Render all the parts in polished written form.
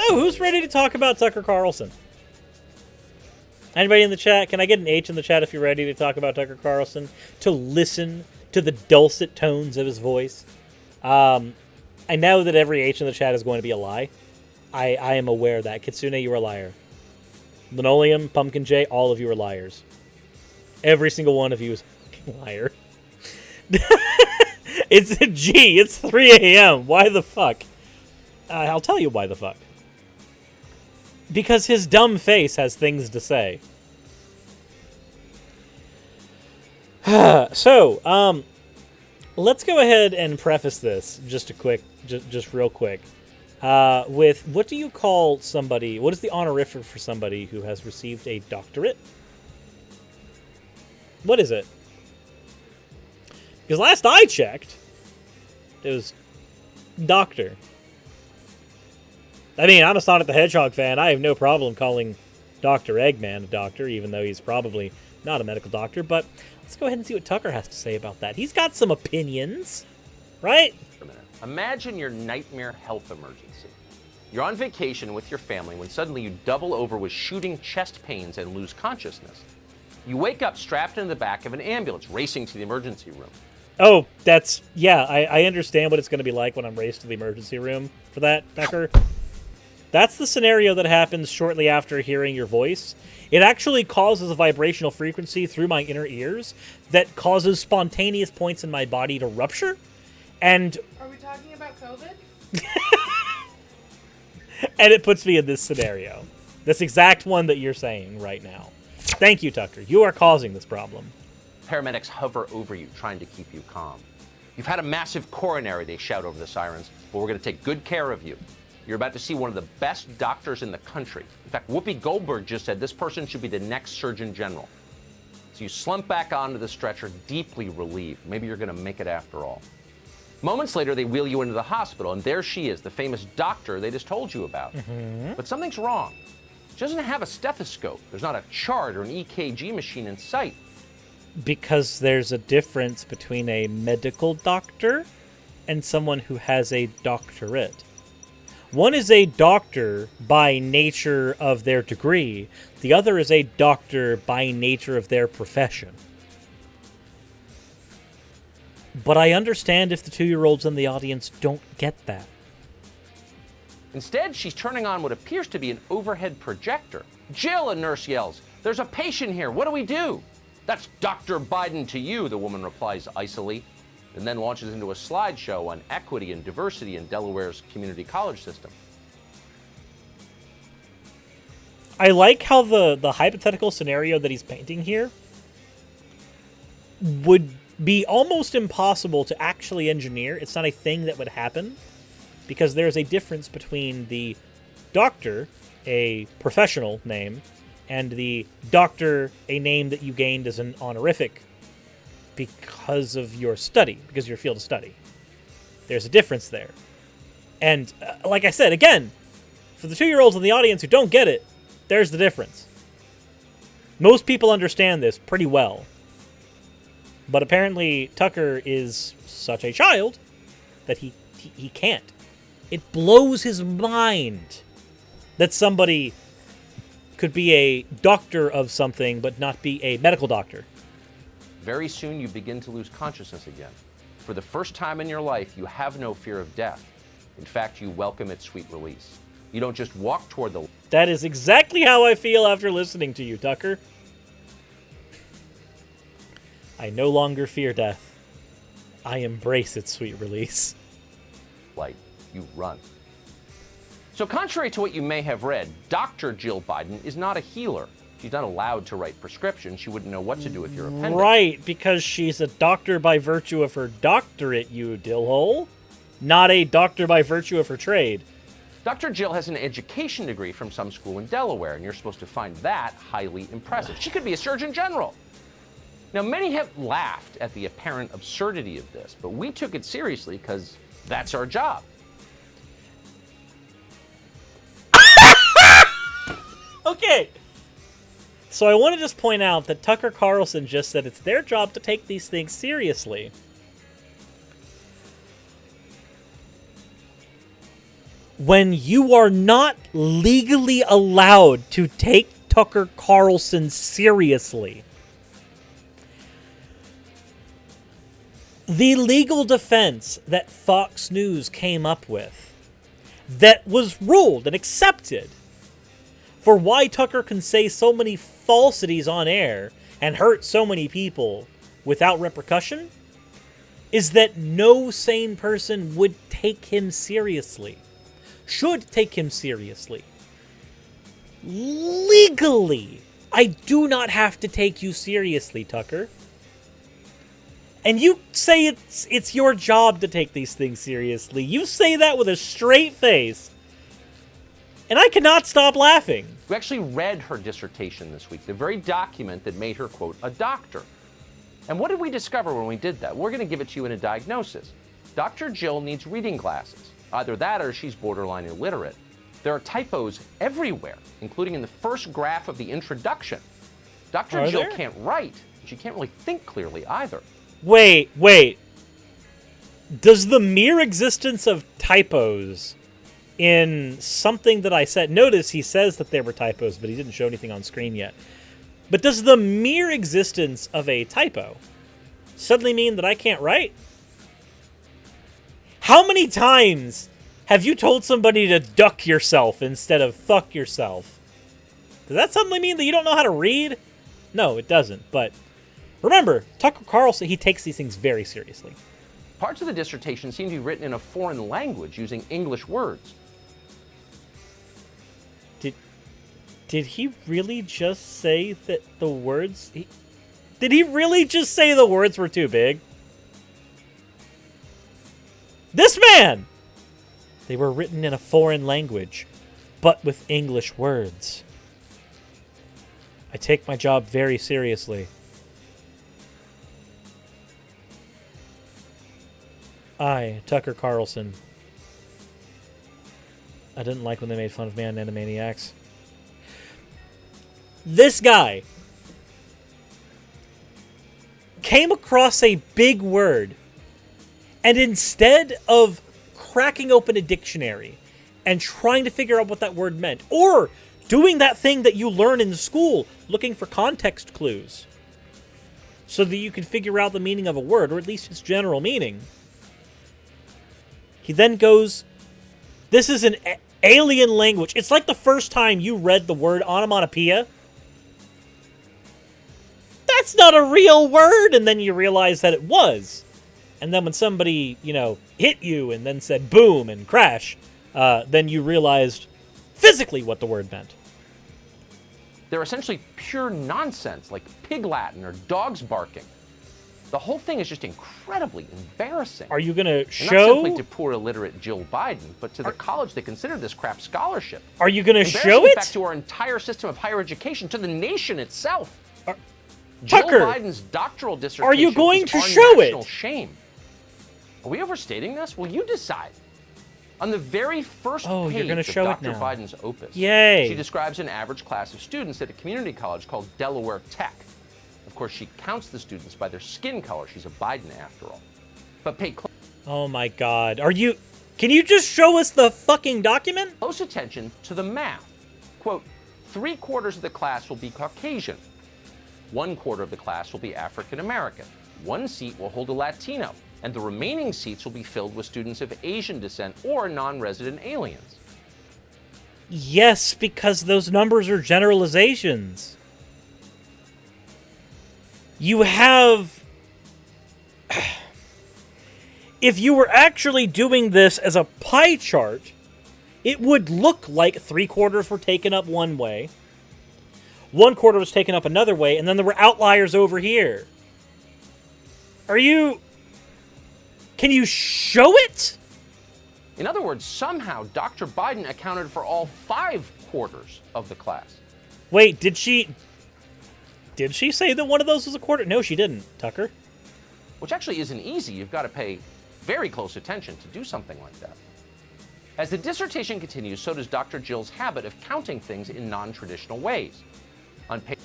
So, who's ready to talk about Tucker Carlson? Anybody in the chat? Can I get an H in the chat if you're ready to talk about Tucker Carlson? To listen to the dulcet tones of his voice? I know that every H in the chat is going to be a lie. I am aware of that. Kitsune, you are a liar. Linoleum, Pumpkin J, all of you are liars. Every single one of you is a fucking liar. It's a G. It's 3 a.m. Why the fuck? I'll tell you why the fuck. Because his dumb face has things to say. So, let's go ahead and preface this just real quick. With what do you call somebody? What is the honorific for somebody who has received a doctorate? What is it? Because last I checked, it was doctor. I mean, I'm a Sonic the Hedgehog fan. I have no problem calling Dr. Eggman a doctor, even though he's probably not a medical doctor. But let's go ahead and see what Tucker has to say about that. He's got some opinions, right? Imagine your nightmare health emergency. You're on vacation with your family when suddenly you double over with shooting chest pains and lose consciousness. You wake up strapped in the back of an ambulance, racing to the emergency room. Oh, that's... Yeah, I understand what it's going to be like when I'm raced to the emergency room for that, Tucker. That's the scenario that happens shortly after hearing your voice. It actually causes a vibrational frequency through my inner ears that causes spontaneous points in my body to rupture. And... Are we talking about COVID? And it puts me in this scenario. This exact one that you're saying right now. Thank you, Tucker. You are causing this problem. Paramedics hover over you, trying to keep you calm. You've had a massive coronary, they shout over the sirens, but we're going to take good care of you. You're about to see one of the best doctors in the country. In fact, Whoopi Goldberg just said this person should be the next Surgeon General. So you slump back onto the stretcher, deeply relieved. Maybe you're going to make it after all. Moments later, they wheel you into the hospital, and there she is, the famous doctor they just told you about. But something's wrong. She doesn't have a stethoscope. There's not a chart or an EKG machine in sight. Because there's a difference between a medical doctor and someone who has a doctorate. One is a doctor by nature of their degree. The other is a doctor by nature of their profession. But I understand if the 2-year-olds in the audience don't get that. Instead, she's turning on what appears to be an overhead projector. Jill, a nurse yells, "There's a patient here. What do we do?" "That's Dr. Biden to you," the woman replies icily, and then launches into a slideshow on equity and diversity in Delaware's community college system. I like how the hypothetical scenario that he's painting here would be almost impossible to actually engineer. It's not a thing that would happen because there's a difference between the doctor, a professional name, and the doctor, a name that you gained as an honorific because of your study, because of your field of study. There's a difference there. And like I said, again, for the 2-year-olds in the audience who don't get it, there's the difference. Most people understand this pretty well. But apparently Tucker is such a child that he can't. It blows his mind that somebody could be a doctor of something but not be a medical doctor. Very soon you begin to lose consciousness again. For the first time in your life, you have no fear of death. In fact, you welcome its sweet release. You don't just walk toward the... That is exactly how I feel after listening to you, Tucker. I no longer fear death. I embrace its sweet release. Light. You run. So contrary to what you may have read, Dr. Jill Biden is not a healer. She's not allowed to write prescriptions. She wouldn't know what to do with your appendix. Right, because she's a doctor by virtue of her doctorate, you dillhole. Not a doctor by virtue of her trade. Dr. Jill has an education degree from some school in Delaware, and you're supposed to find that highly impressive. She could be a Surgeon General. Now, many have laughed at the apparent absurdity of this, but we took it seriously because that's our job. Okay. So I want to just point out that Tucker Carlson just said it's their job to take these things seriously. when you are not legally allowed to take Tucker Carlson seriously. The legal defense that Fox News came up with, that was ruled and accepted, for why Tucker can say so many falsities on air and hurt so many people without repercussion, is that no sane person would take him seriously. Should take him seriously. Legally, I do not have to take you seriously, Tucker. And you say it's your job to take these things seriously. You say that with a straight face. And I cannot stop laughing. We actually read her dissertation this week, the very document that made her, quote, a doctor. And what did we discover when we did that? We're going to give it to you in a diagnosis. Dr. Jill needs reading glasses. Either that or she's borderline illiterate. There are typos everywhere, including in the first graph of the introduction. Dr. Jill can't write. She can't really think clearly either. Wait. Does the mere existence of typos in something that I said... Notice he says that there were typos, but he didn't show anything on screen yet. But does the mere existence of a typo suddenly mean that I can't write? How many times have you told somebody to duck yourself instead of fuck yourself? Does that suddenly mean that you don't know how to read? No, it doesn't. But remember, Tucker Carlson, he takes these things very seriously. Parts of the dissertation seem to be written in a foreign language using English words. Did he really just say that the words... Did he really just say the words were too big? This man! They were written in a foreign language, but with English words. I take my job very seriously. I, Tucker Carlson. I didn't like when they made fun of me on Animaniacs. This guy came across a big word, and instead of cracking open a dictionary and trying to figure out what that word meant, or doing that thing that you learn in school, looking for context clues, so that you can figure out the meaning of a word, or at least its general meaning, he then goes, this is an alien language. It's like the first time you read the word onomatopoeia. That's not a real word, and then you realize that it was. And then when somebody, hit you and then said boom and crash, then you realized physically what the word meant. They're essentially pure nonsense, like pig Latin or dogs barking. The whole thing is just incredibly embarrassing. Are you going to show... Not simply to poor illiterate Jill Biden, but to the college that considered this crap scholarship. Are you going to show it? Back to our entire system of higher education, to the nation itself. Tucker, Jill Biden's doctoral dissertation are you going to our show national it? Shame. Are we overstating this? Well, you decide. On the very first you're page gonna of show Dr. it now. Biden's opus, Yay. she describes an average class of students at a community college called Delaware Tech. Of course, she counts the students by their skin color. She's a Biden, after all. But pay oh my God. Can you just show us the fucking document? close attention to the math. Quote, 3/4 of the class will be Caucasian. 1/4 of the class will be African American. 1 seat will hold a Latino. And the remaining seats will be filled with students of Asian descent or non-resident aliens. Yes, because those numbers are generalizations. You have... If you were actually doing this as a pie chart, it would look like 3/4 were taken up one way, 1/4 was taken up another way, and then there were outliers over here. Can you show it? In other words, somehow Dr. Biden accounted for all 5/4 of the class. Wait, did she say that one of those was a quarter? No, she didn't, Tucker. Which actually isn't easy. You've got to pay very close attention to do something like that. As the dissertation continues, so does Dr. Jill's habit of counting things in non-traditional ways. On page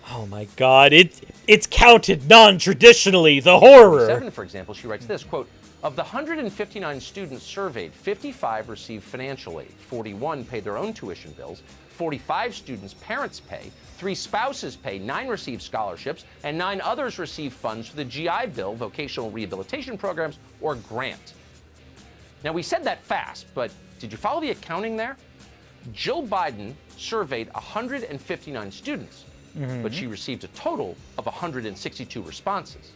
Oh my God, it's counted non-traditionally, the horror. 7, for example, she writes this, quote, Of the 159 students surveyed, 55 received financial aid, 41 paid their own tuition bills, 45 students' parents pay, 3 spouses pay, 9 received scholarships, and 9 others receive funds for the GI Bill, vocational rehabilitation programs, or grant. Now, we said that fast, but did you follow the accounting there? Jill Biden surveyed 159 students, but she received a total of 162 responses.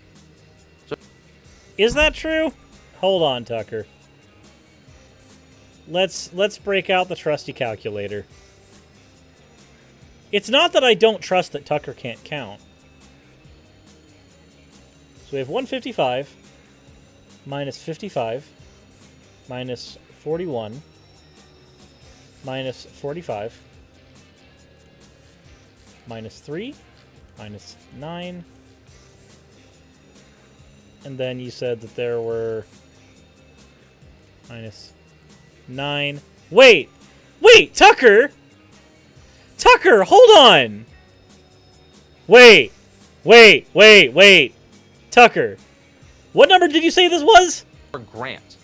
So, is that true? Hold on, Tucker. Let's break out the trusty calculator. It's not that I don't trust that Tucker can't count. So we have 155 minus 55 minus 41 minus 45 minus 3 minus 9. And then you said that there were minus 9. Wait, Tucker! Tucker, hold on! Wait. Tucker, what number did you say this was? or grant.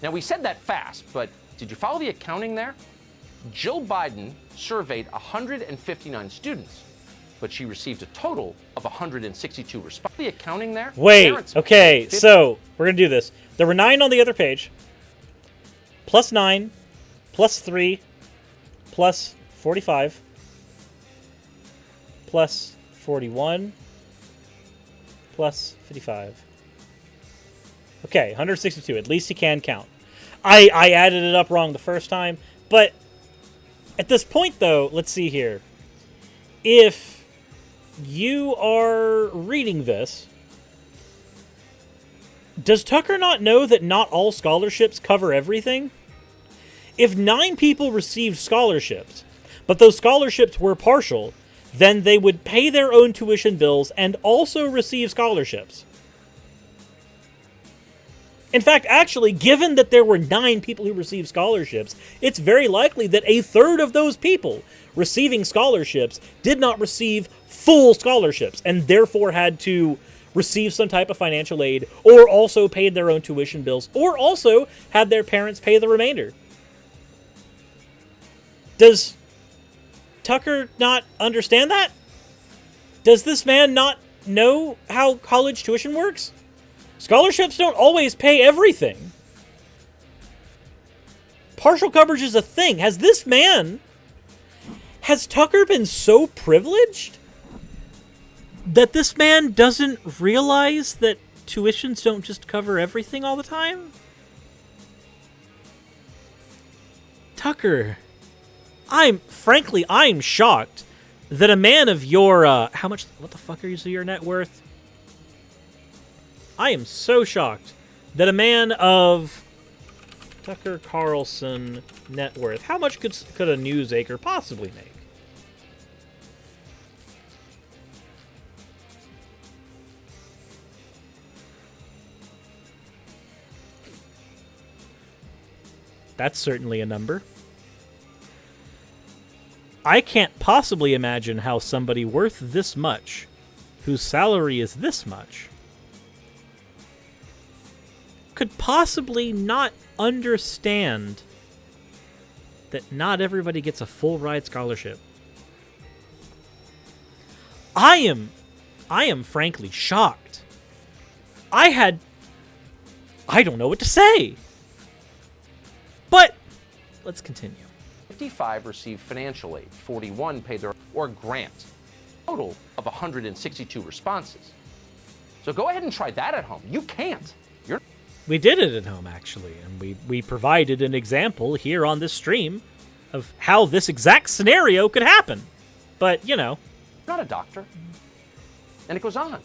Now, we said that fast, but did you follow the accounting there? Jill Biden surveyed 159 students, but she received a total of 162 responses. The accounting there? Wait, okay, so we're going to do this. There were 9 on the other page, plus 9, plus 3, plus 45, plus 41, plus 55. Okay, 162. At least he can count. I added it up wrong the first time, but at this point, though, let's see here. If you are reading this, does Tucker not know that not all scholarships cover everything? If 9 people received scholarships, but those scholarships were partial, then they would pay their own tuition bills and also receive scholarships. In fact, actually, given that there were 9 people who received scholarships, it's very likely that a third of those people receiving scholarships did not receive full scholarships and therefore had to receive some type of financial aid, or also paid their own tuition bills, or also had their parents pay the remainder. Does Tucker not understand that? Does this man not know how college tuition works? Scholarships don't always pay everything. Partial coverage is a thing. Has Tucker been so privileged that this man doesn't realize that tuitions don't just cover everything all the time? Tucker, I'm shocked that a man of your, what the fuck is your net worth? I am so shocked that a man of Tucker Carlson net worth, how much could a newsacre possibly make? That's certainly a number. I can't possibly imagine how somebody worth this much, whose salary is this much, could possibly not understand that not everybody gets a full ride scholarship. I am frankly shocked. I don't know what to say. But let's continue. 55 received financial aid, 41 paid their or grant. Total of 162 responses. So go ahead and try that at home. You can't. We did it at home, actually, and we provided an example here on this stream of how this exact scenario could happen. But, you know. You're not a doctor. And it goes on.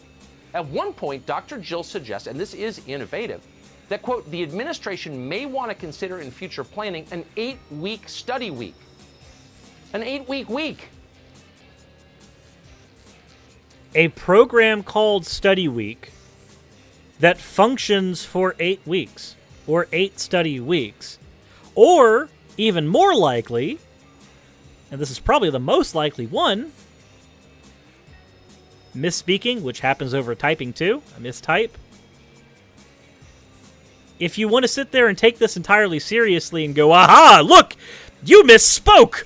At one point, Dr. Jill suggests, and this is innovative, that, quote, the administration may want to consider in future planning an 8-week study week. An 8-week week. A program called Study Week that functions for 8 weeks, or 8 study weeks. Or, even more likely, and this is probably the most likely one, misspeaking, which happens over typing too, a mistype. if you want to sit there and take this entirely seriously and go, aha, look, you misspoke.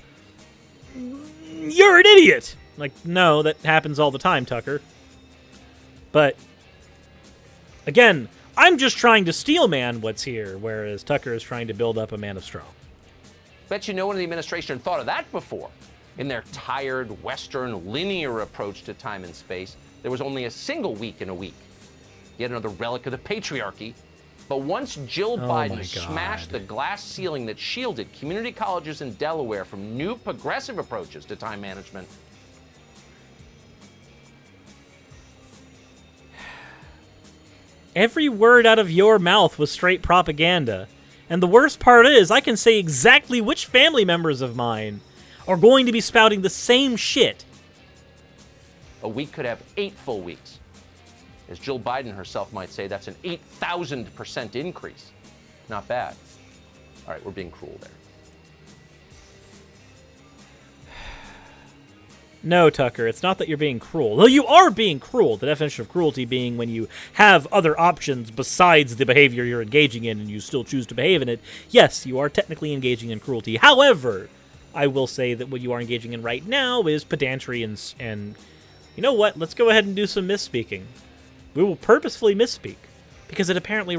You're an idiot. Like, no, that happens all the time, Tucker. But, again, I'm just trying to steel man what's here, whereas Tucker is trying to build up a man of straw. Bet you no one in the administration thought of that before. In their tired, Western, linear approach to time and space, there was only a single week in a week. Yet another relic of the patriarchy. But once Jill Biden smashed the glass ceiling that shielded community colleges in Delaware from new progressive approaches to time management, every word out of your mouth was straight propaganda. And the worst part is, I can say exactly which family members of mine are going to be spouting the same shit. a week could have 8 full weeks. As Jill Biden herself might say, that's an 8,000% increase. Not bad. All right, we're being cruel there. No, Tucker, it's not that you're being cruel. Though you are being cruel, the definition of cruelty being when you have other options besides the behavior you're engaging in and you still choose to behave in it. Yes, you are technically engaging in cruelty. However, I will say that what you are engaging in right now is pedantry and you know what? Let's go ahead and do some misspeaking. We will purposefully misspeak because it's apparently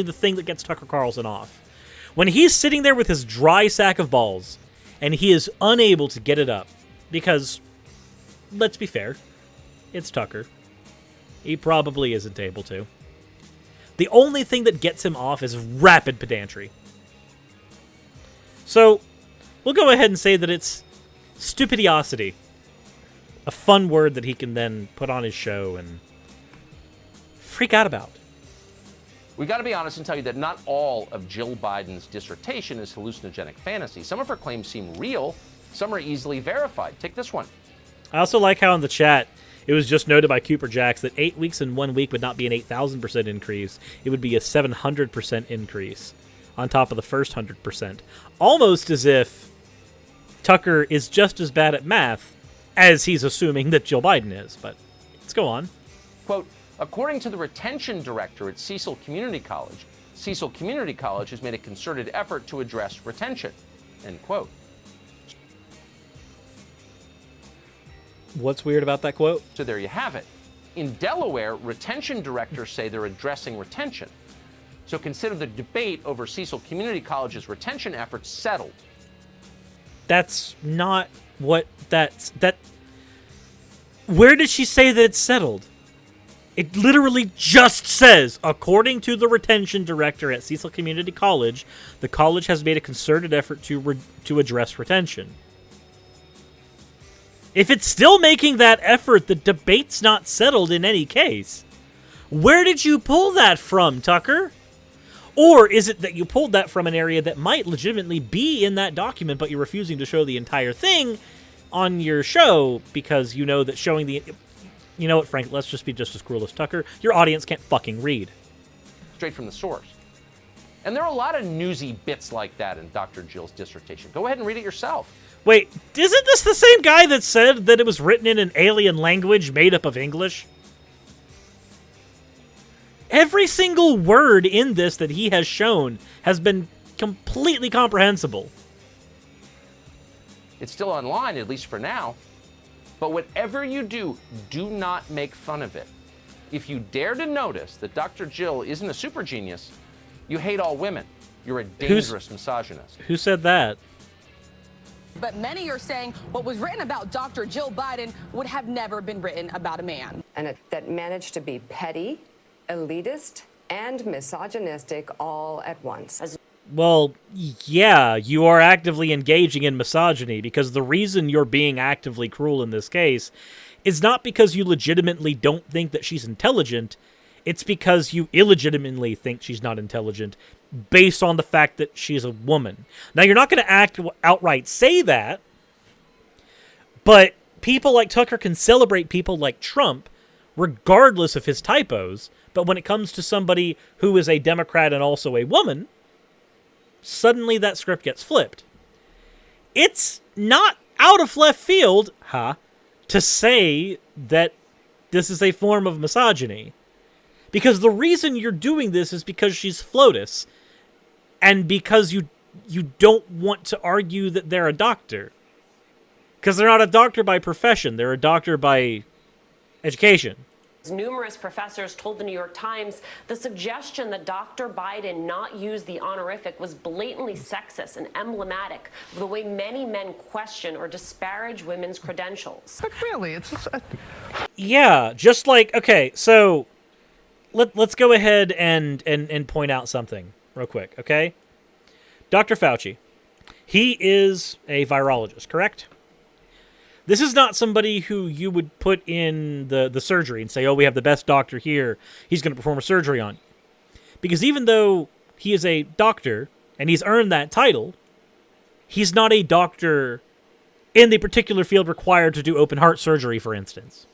the thing that gets Tucker Carlson off. When he's sitting there with his dry sack of balls and he is unable to get it up because, let's be fair, it's Tucker. He probably isn't able to. The only thing that gets him off is rapid pedantry. So, we'll go ahead and say that it's stupidiosity. A fun word that he can then put on his show and freak out about. We got to be honest and tell you that not all of Jill Biden's dissertation is hallucinogenic fantasy. Some of her claims seem real. Some are easily verified. Take this one. I also like how in the chat it was just noted by Cooper Jacks that 8 weeks in 1 week would not be an 8,000% increase. It would be a 700% increase on top of the first 100%. Almost as if Tucker is just as bad at math as he's assuming that Jill Biden is. But let's go on. Quote, according to the retention director at Cecil Community College has made a concerted effort to address retention, end quote. What's weird about that quote? So there you have it. In Delaware, retention directors say they're addressing retention. So consider the debate over Cecil Community College's retention efforts settled. That's not what where did she say that it's settled? It literally just says, according to the retention director at Cecil Community College, the college has made a concerted effort to address retention. If it's still making that effort, the debate's not settled in any case. Where did you pull that from, Tucker? Or is it that you pulled that from an area that might legitimately be in that document, but you're refusing to show the entire thing on your show because you know that showing the... You know what, Frank, let's just be just as cruel as Tucker. Your audience can't fucking read. Straight from the source. And there are a lot of newsy bits like that in Dr. Jill's dissertation. Go ahead and read it yourself. Wait, isn't this the same guy that said that it was written in an alien language made up of English? Every single word in this that he has shown has been completely comprehensible. It's still online, at least for now. But whatever you do, do not make fun of it. If you dare to notice that Dr. Jill isn't a super genius, you hate all women. You're a dangerous misogynist. Who said that? But many are saying what was written about Dr. Jill Biden would have never been written about a man. And that managed to be petty, elitist, and misogynistic all at once. Well, yeah, you are actively engaging in misogyny because the reason you're being actively cruel in this case is not because you legitimately don't think that she's intelligent. It's because you illegitimately think she's not intelligent based on the fact that she's a woman. Now, you're not going to outright say that, but people like Tucker can celebrate people like Trump regardless of his typos, but when it comes to somebody who is a Democrat and also a woman, suddenly that script gets flipped. It's not out of left field, to say that this is a form of misogyny. Because the reason you're doing this is because she's FLOTUS, and because you don't want to argue that they're a doctor. Because they're not a doctor by profession, they're a doctor by education. Numerous professors told the New York Times the suggestion that Dr. Biden not use the honorific was blatantly sexist and emblematic of the way many men question or disparage women's credentials. But really, it's just Yeah, just like, okay, so let's go ahead and point out something real quick, okay? Dr. Fauci, he is a virologist, correct? This is not somebody who you would put in the surgery and say, oh, we have the best doctor here, he's going to perform a surgery on you. Because even though he is a doctor, and he's earned that title, he's not a doctor in the particular field required to do open heart surgery, for instance.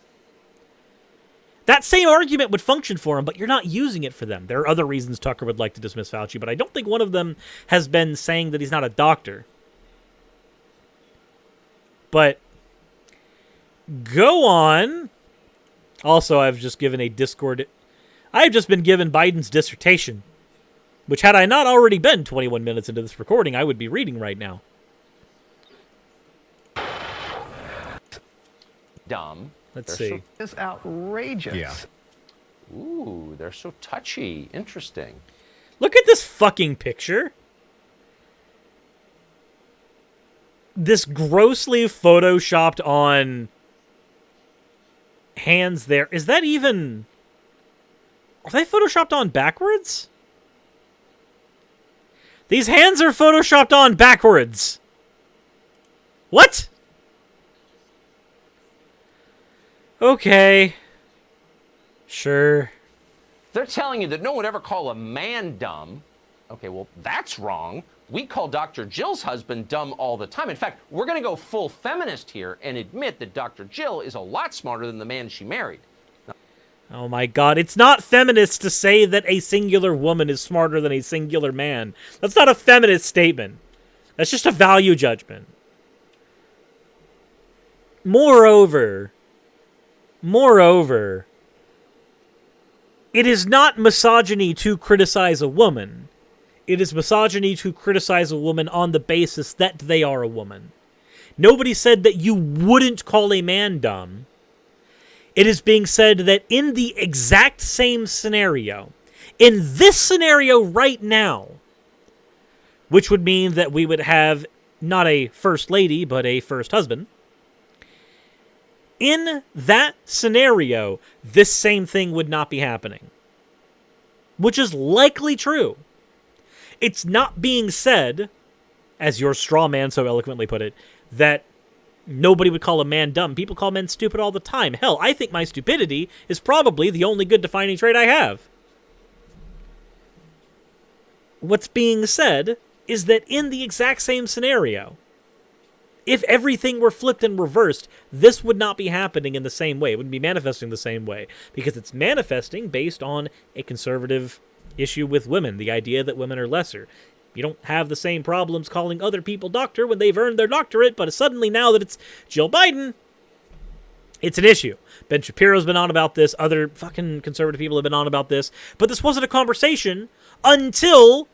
That same argument would function for him, but you're not using it for them. There are other reasons Tucker would like to dismiss Fauci, but I don't think one of them has been saying that he's not a doctor. But go on. Also, I've just given a Discord... I've just been given Biden's dissertation, which had I not already been 21 minutes into this recording, I would be reading right now. Dumb. Let's see. it's outrageous. Yeah. Ooh, they're so touchy. Interesting. Look at this fucking picture. This grossly photoshopped on hands there. Is that even... Are they photoshopped on backwards? These hands are photoshopped on backwards. What? Okay. Sure. They're telling you that no one ever call a man dumb. Okay, well, that's wrong. We call Dr. Jill's husband dumb all the time. In fact, we're going to go full feminist here and admit that Dr. Jill is a lot smarter than the man she married. Oh my god, it's not feminist to say that a singular woman is smarter than a singular man. That's not a feminist statement. That's just a value judgment. Moreover, it is not misogyny to criticize a woman. It is misogyny to criticize a woman on the basis that they are a woman. Nobody said that you wouldn't call a man dumb. It is being said that in the exact same scenario, in this scenario right now, which would mean that we would have not a first lady, but a first husband, in that scenario, this same thing would not be happening. Which is likely true. It's not being said, as your straw man so eloquently put it, that nobody would call a man dumb. People call men stupid all the time. Hell, I think my stupidity is probably the only good defining trait I have. What's being said is that in the exact same scenario, if everything were flipped and reversed, this would not be happening in the same way. It wouldn't be manifesting the same way. Because it's manifesting based on a conservative issue with women. The idea that women are lesser. You don't have the same problems calling other people doctor when they've earned their doctorate, but suddenly now that it's Jill Biden, it's an issue. Ben Shapiro's been on about this. Other fucking conservative people have been on about this. But this wasn't a conversation until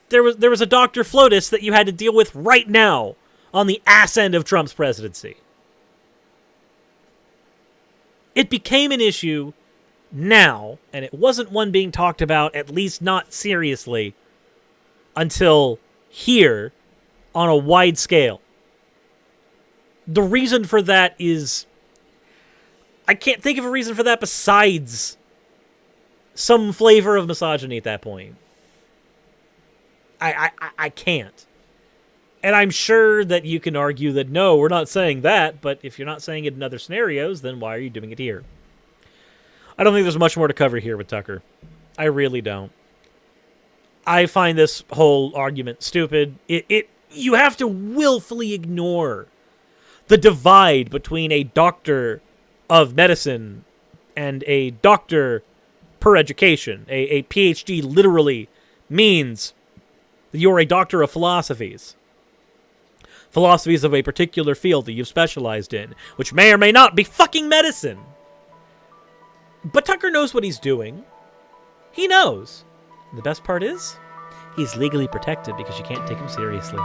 there was a Dr. FLOTUS that you had to deal with right now on the ass end of Trump's presidency. It became an issue now, and it wasn't one being talked about, at least not seriously, until here on a wide scale. The reason for that is... I can't think of a reason for that besides some flavor of misogyny at that point. I can't. And I'm sure that you can argue that, no, we're not saying that, but if you're not saying it in other scenarios, then why are you doing it here? I don't think there's much more to cover here with Tucker. I really don't. I find this whole argument stupid. You have to willfully ignore the divide between a doctor of medicine and a doctor per education. A PhD literally means that you're a doctor of philosophies. Philosophies of a particular field that you've specialized in, which may or may not be fucking medicine. But Tucker knows what he's doing. He knows. And the best part is, he's legally protected because you can't take him seriously.